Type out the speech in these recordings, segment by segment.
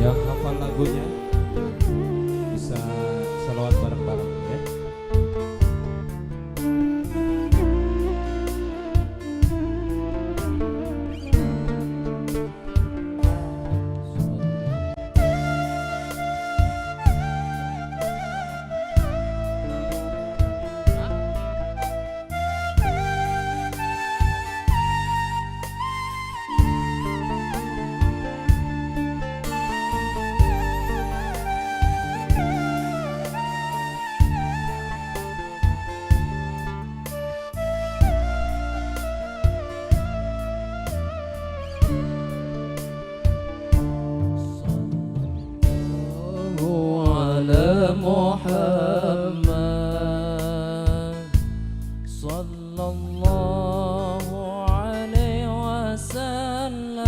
Yang hafal lagunya bisa selawat bareng-bareng ya. محمد صلى الله عليه وسلم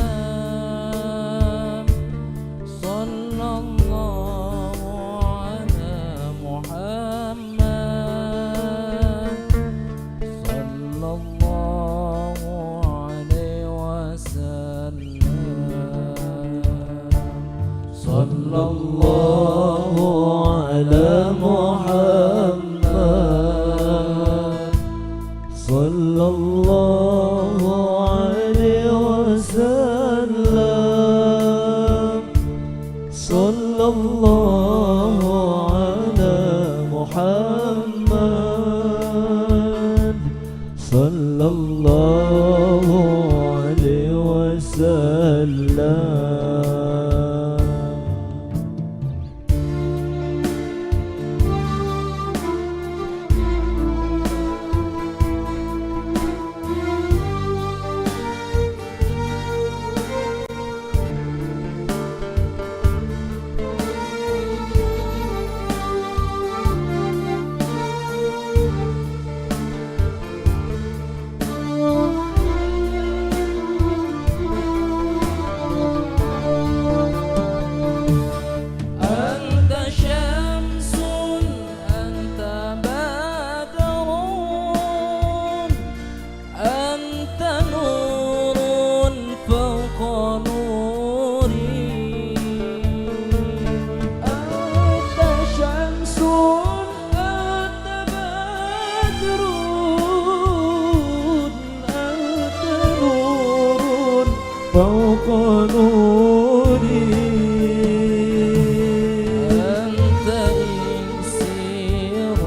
صلى الله على محمد صلى الله عليه وسلم صلى الله على محمد صلى الله عليه وسلم صلى الله على محمد صلى الله عليه وسلم. فوق نوري أنت إكسير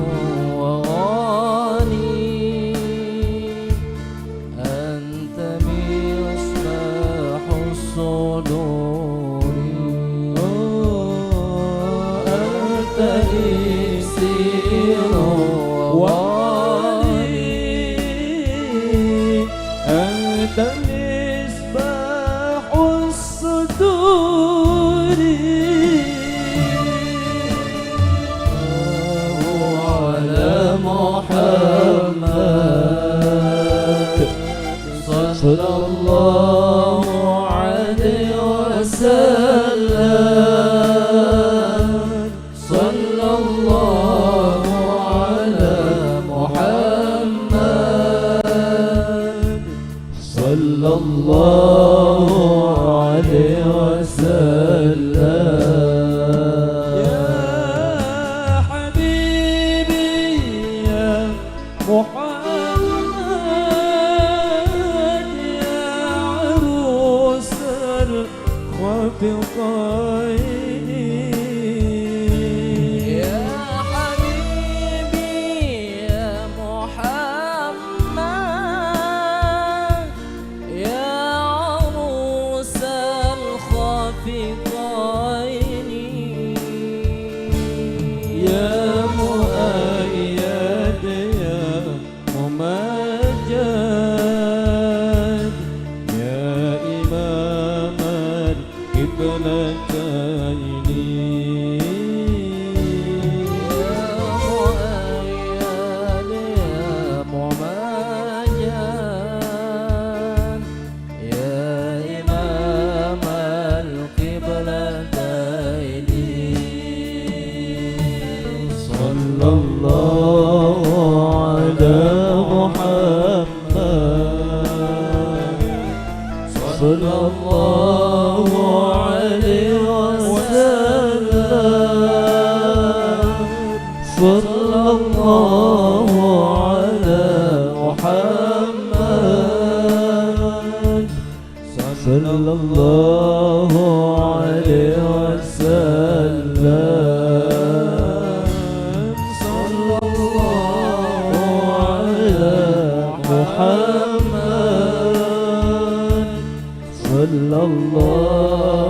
وغاني أنت مصباح الصدور أنت إكسير وغاني أنت صلى الله عليه وسلم صلى الله على محمد صلى الله عليه وسلم. يا حبيبي يا محمد يا حبيبي يا محمد يا عروس الخافقين يا مؤيد يا ممجد يا إمام القبلتين يا مؤيد يا ممجد يا إمام القبلتين صلى الله على محمد صلى الله عليه وسلم صلى الله على محمد صلى الله عليه وسلم صلى الله على محمد صلى الله